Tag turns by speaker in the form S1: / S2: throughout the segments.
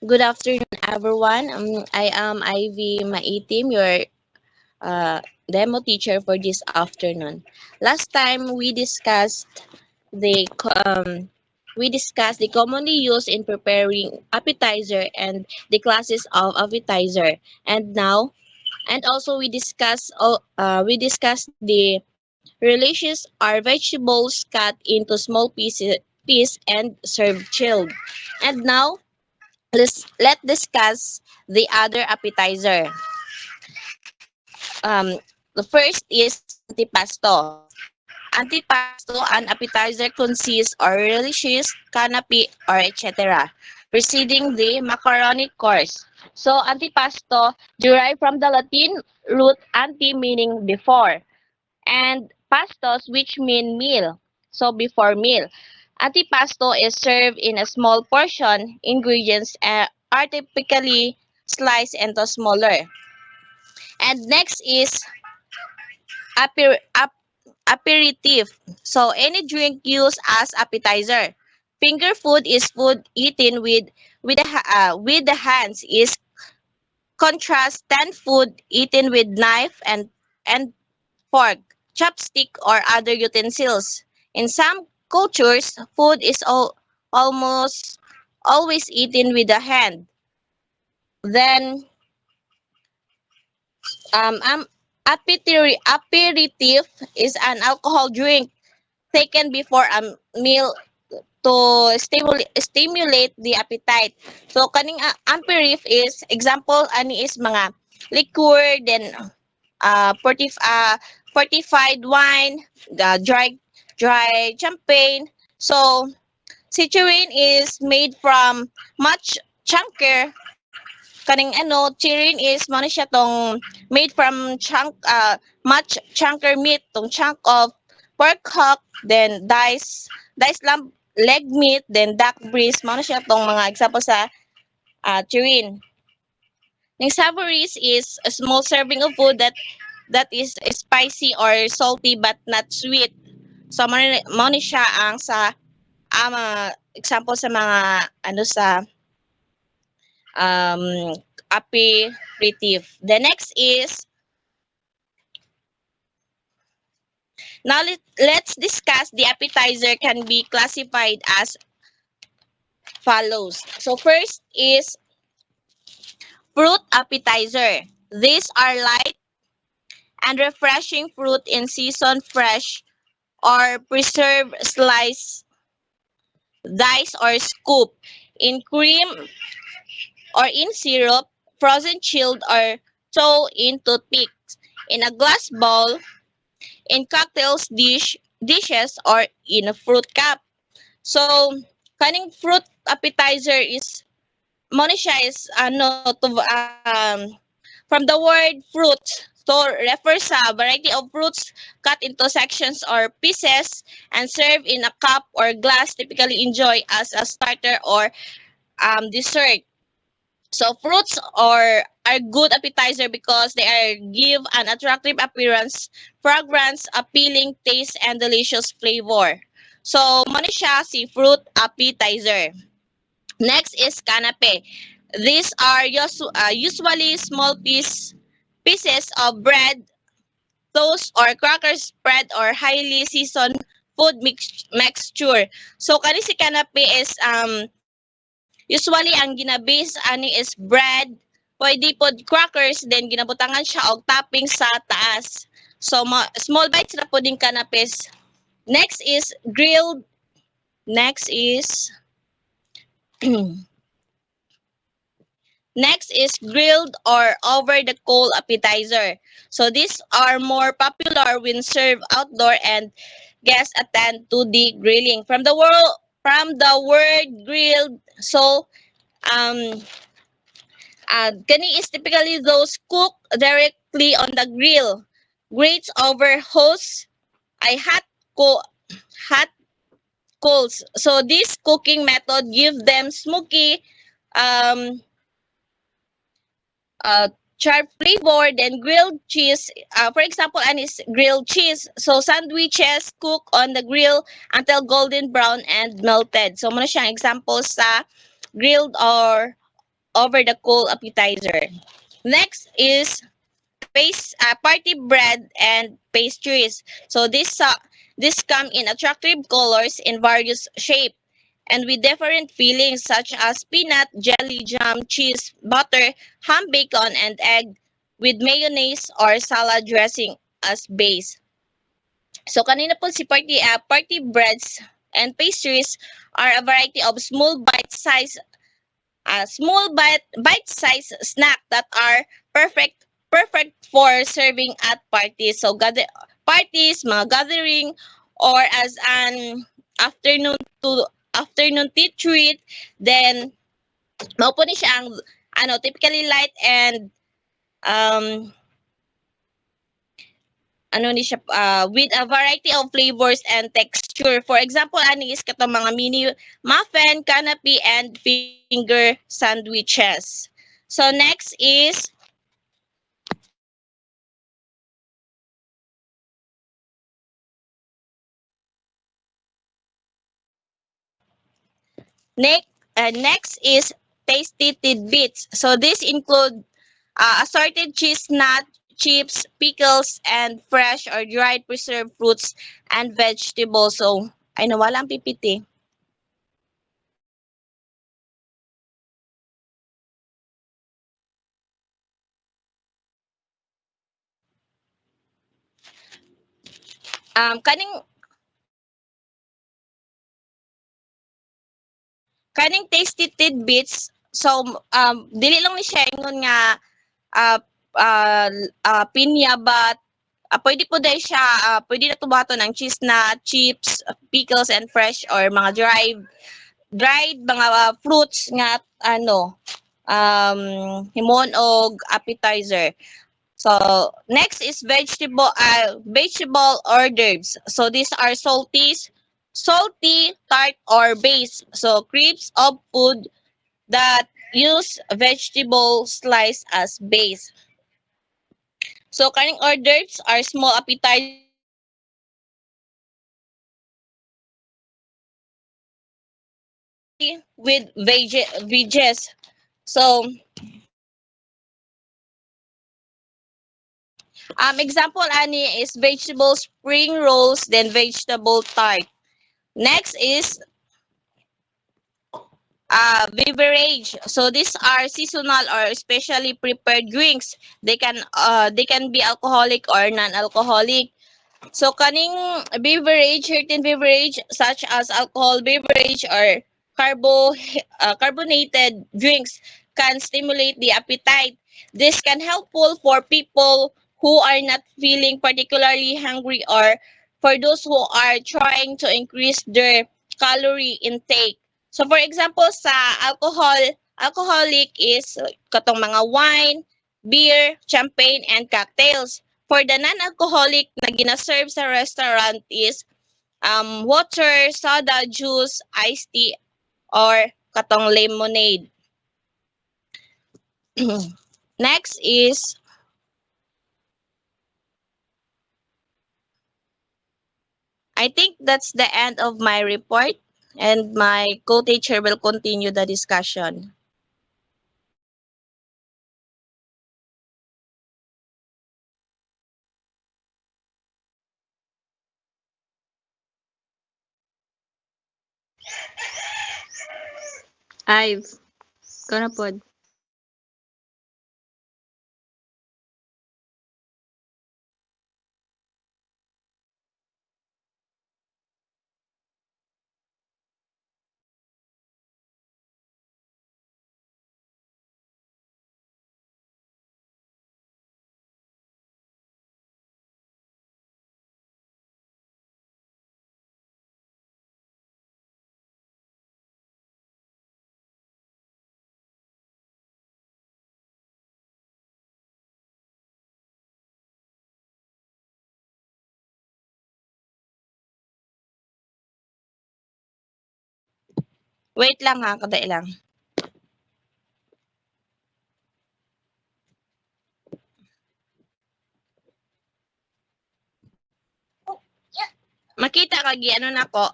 S1: Good afternoon, everyone. I am Ivy Maitim, your demo teacher for this afternoon. Last time we discussed the commonly used in preparing appetizer and the classes of appetizer. And now, and also we discussed the relishes are vegetables cut into small piece and served chilled. And now let's discuss the other appetizer. The first is antipasto. Antipasto, an appetizer consists or relishes, canapé, or etc. Preceding the macaronic course. So antipasto derived from the Latin root anti meaning before and pastos which mean meal. So before meal. Antipasto is served in a small portion. Ingredients are typically sliced into smaller. And next is aper, ap, aperitif. So any drink used as appetizer. Finger food is food eaten with the hands is contrast stand food eaten with knife and fork, chopstick or other utensils. In some cultures, food is almost always eaten with the hand. Then um, aperitif is an alcohol drink taken before a meal to stimulate the appetite. So kaning aperitif is example ani is mga liquor then fortified wine, the dry champagne. So citrine is made from much chunker kaning chirin is mo siya tong made from much chunker meat tong chunk of pork hock then leg meat then duck breast mo siya tong mga example sa chirin. Ning savories is a small serving of food that is spicy or salty but not sweet. So mo ni siya ang sa example sa mga sa um aperitif. The next is now let's discuss the appetizer can be classified as follows. So first is fruit appetizer. These are light and refreshing fruit in season fresh or preserved slice, dice or scoop in cream or in syrup, frozen chilled or throw in toothpicks, in a glass bowl, in dishes or in a fruit cup. So kaning fruit appetizer is mo ni siya is from the word fruit. So refers sa variety of fruits cut into sections or pieces and served in a cup or glass typically enjoy as a starter or dessert. So fruits are good appetizer because they are give an attractive appearance, fragrance, appealing taste, and delicious flavor. So mo ni siya si fruit appetizer. Next is canapé. These are usually small pieces of bread, toast, or cracker spread or highly seasoned mixture. So kani si canapé is usually ang ginabase ani is bread, pwede pod crackers, then ginabutangan siya og topping sa taas. So small bites na po din kanapes. Next is grilled. Next is Next is grilled or over the coal appetizer. So these are more popular when served outdoor and guests attend to the grilling. From the word grilled, so um kani is typically those cooked directly on the grill. Grates over hose ay hot coals. So this cooking method give them smoky um uh sharp flavor. Then grilled cheese, for example, and is grilled cheese. So sandwiches cook on the grill until golden brown and melted. So muna siyang example sa grilled or over the cold appetizer. Next is party bread and pastries. So this come in attractive colors in various shape and with different fillings such as peanut, jelly, jam, cheese, butter, ham, bacon, and egg with mayonnaise or salad dressing as base. So kanina po si party breads and pastries are a variety of small bite-sized snack that are perfect for serving at parties. So parties, mga gathering, or as an afternoon to afternoon tea treat, then mao po ni siya ang typically light and um with a variety of flavors and texture. For example, ani is katong mga mini muffin, canapé, and finger sandwiches. So next is next is tasty tidbits. So this include assorted cheese nut, chips, pickles, and fresh or dried preserved fruits and vegetables. So ay nawala ang pipiti. Kaning tasty tidbits. So dili lang ni siya ingon nga uh, uh, pinya but pwede po dahil siya pwede na tubato ng cheese na chips, pickles and fresh or mga dried mga fruits nga himon og appetizer. So next is vegetable hors d'oeuvres. So these are salty, tart or base. So crepes of food that use vegetable slice as base. So kaning hors d'oeuvres are small appetizers with veggies. So example ani is vegetable spring rolls then vegetable tart. Next is beverage. So these are seasonal or specially prepared drinks. They can be alcoholic or non-alcoholic. So kaning certain beverage such as alcohol beverage or carbonated drinks can stimulate the appetite. This can helpful for people who are not feeling particularly hungry or for those who are trying to increase their calorie intake. So for example sa alcoholic is katong mga wine, beer, champagne and cocktails. For the non-alcoholic na gina-serve sa restaurant is water, soda, juice, iced tea, or katong lemonade. Next is, I think that's the end of my report and my co-teacher will continue the discussion.
S2: Ive, ikaw na pod.
S1: Wait lang ha, kada lang. Makita kag ano nako.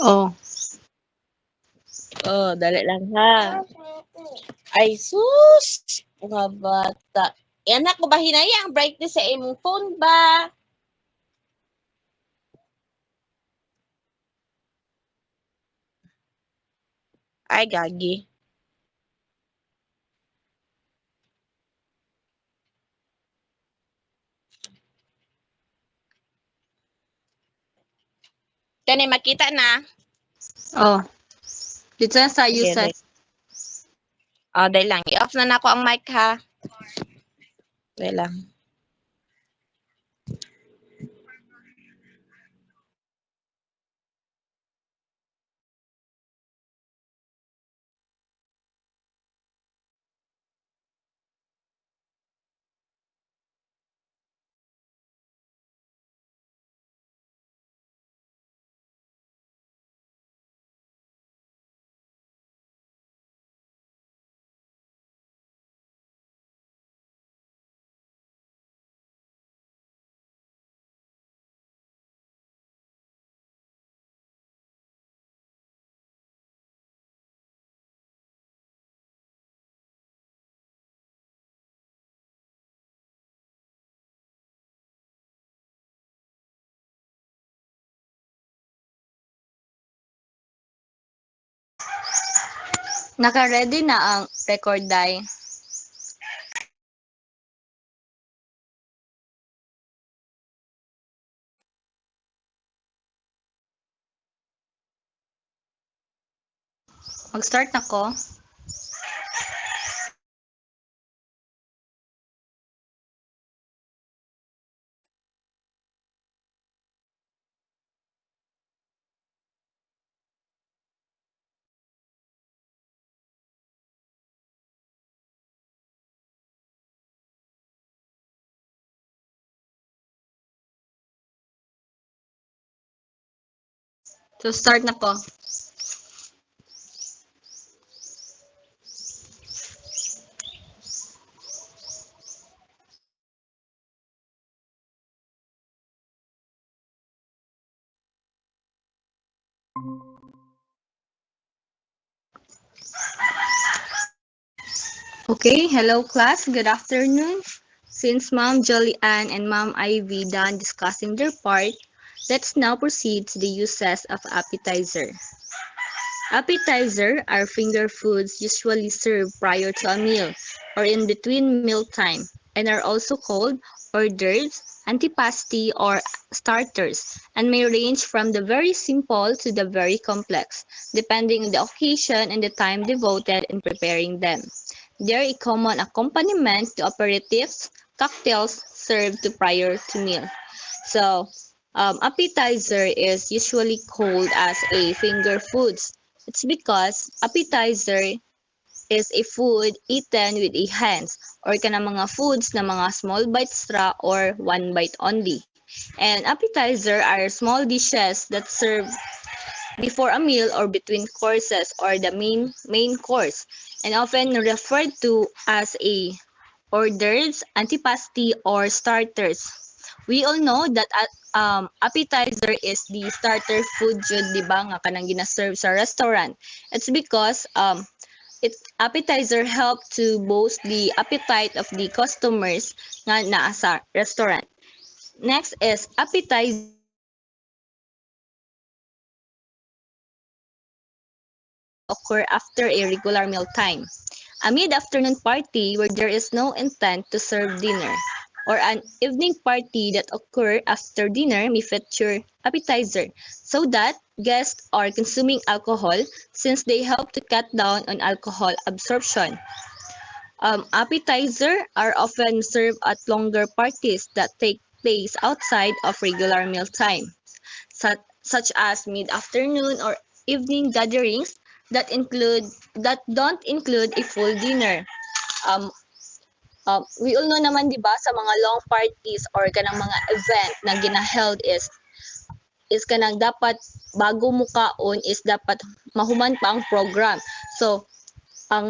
S2: Oh.
S1: Oh, dali lang ha. Ay sus! Mga bata. Anak ko ba hinaya ang brightness sa imong phone ba? Ay, gagi. Kani makita na?
S2: Oh. Dito na sa
S1: Sige,
S2: usage.
S1: dahil lang. I-off na nako ang mic ha. Dahil lang.
S2: Naka-ready na ang record die. Mag-start na ko. So, start na ko. Okay, hello class. Good afternoon. Since Ma'am Jolly-Ann and Ma'am Ivy done discussing their part, let's now proceed to the uses of appetizer. Appetizer are finger foods usually served prior to a meal or in between mealtime and are also called hors d'oeuvres, antipasti, or starters, and may range from the very simple to the very complex, depending on the occasion and the time devoted in preparing them. They are a common accompaniment to aperitifs, cocktails served prior to meal. So, appetizer is usually called as a finger foods. It's because appetizer is a food eaten with a hands or kana mga foods na mga small bite straw or one bite only. And appetizer are small dishes that serve before a meal or between courses or the main course and often referred to as a hors d'oeuvres, antipasti, or starters. We all know that appetizer is the starter food jud, di ba, nga kanang gina-serve sa restaurant. It's because appetizer help to boost the appetite of the customers nga naa sa restaurant. Next is appetizer occur after a regular meal time. A mid-afternoon party where there is no intent to serve dinner, or an evening party that occur after dinner may feature appetizer, so that guests are consuming alcohol since they help to cut down on alcohol absorption. Appetizer are often served at longer parties that take place outside of regular meal time, such as mid-afternoon or evening gatherings that don't include a full dinner. Um, we all know naman 'di ba sa mga long parties or kanang mga event na ginaheld is kanang dapat bago mo kaon is dapat mahuman pa ang program. So, ang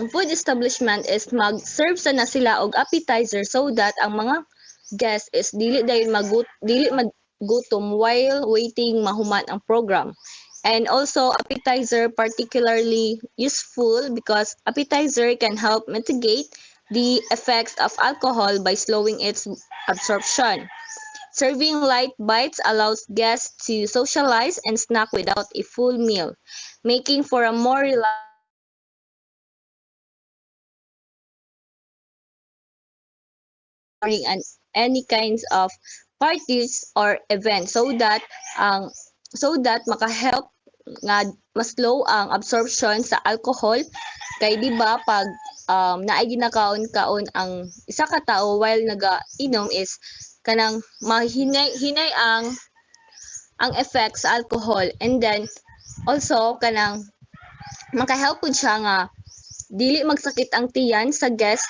S2: food establishment is mag-serve sana sila og appetizer so that ang mga guests is dili magutom while waiting mahuman ang program. And also appetizer particularly useful because appetizer can help mitigate the effects of alcohol by slowing its absorption. Serving light bites allows guests to socialize and snack without a full meal, making for a more during any kinds of parties or events so that makahelp nga mas slow ang absorption sa alcohol kay di ba pag naay ginakaon-kaon ang isa ka tawo while naga-inom is kanang mahinay ang effect sa alcohol, and then also kanang makahelp pud siya nga dili magsakit ang tiyan sa guest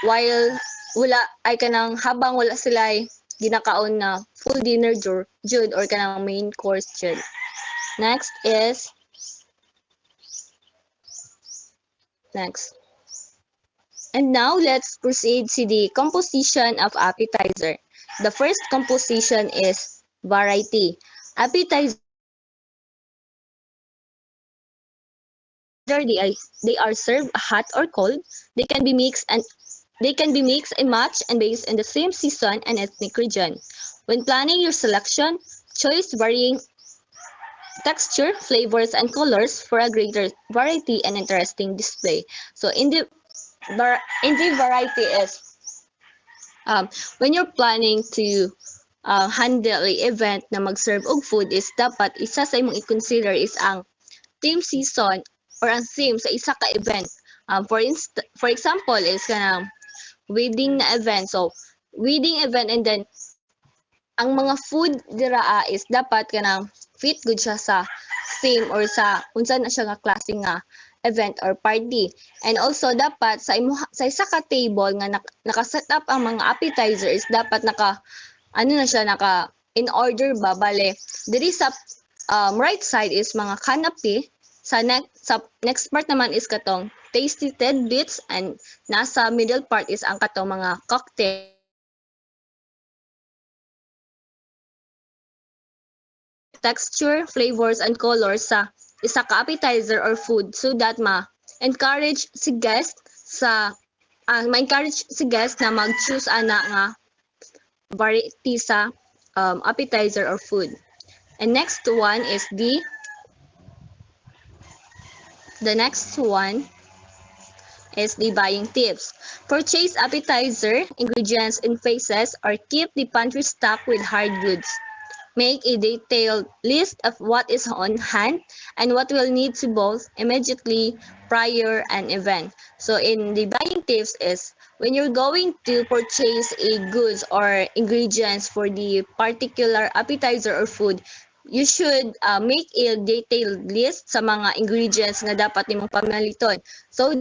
S2: while wala ay kanang habang wala sila ginakaon na full dinner jud or kanang main course jud. Next is next. And now let's proceed to the composition of appetizer. The first composition is variety. Appetizer they are served hot or cold. They can be mixed and matched and based on the same season and ethnic region. When planning your selection, choose varying texture, flavors, and colors for a greater variety and interesting display. So in the variety is when you're planning to handle a event na mag-serve og food is dapat isa sa imong i-consider is ang theme season or ang theme sa isa ka event. For example is kanang wedding na event. So wedding event, and then ang mga food dira is dapat kanang fit good siya sa theme or sa unsa na siya nga klase nga event or party. And also dapat sa isa ka table nga naka-set up ang mga appetizer is dapat naka in order ba bale diri sa right side is mga canapé, sa next part naman is katong tasty tidbits, and nasa middle part is ang katong mga cocktail texture, flavors, and colors sa isa ka appetizer or food so that ma-encourage si guest na mag-choose ana nga variety sa appetizer or food. And next one is the next one is the buying tips. Purchase appetizer, ingredients in phases, or keep the pantry stocked with hard goods. Make a detailed list of what is on hand and what will need to both immediately prior an event. So in the buying tips is when you're going to purchase a goods or ingredients for the particular appetizer or food, you should make a detailed list sa mga ingredients nga dapat nimong pamaliton. So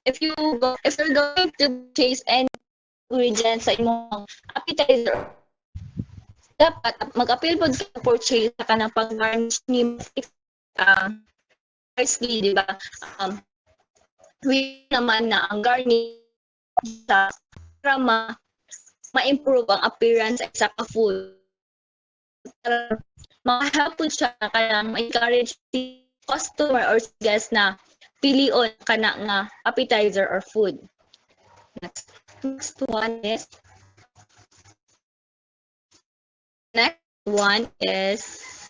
S2: if you're going to purchase any ingredients sa imong appetizer, dapat mag-appeal po ka purchase sa kanang pag-garnish ni parsley, di ba? We naman na ang garnish sa para ma-improve ang appearance sa isa ka food. Ma-help po siya kanang ma-encourage si customer or si guest na pilion kana nga appetizer or food. Next one is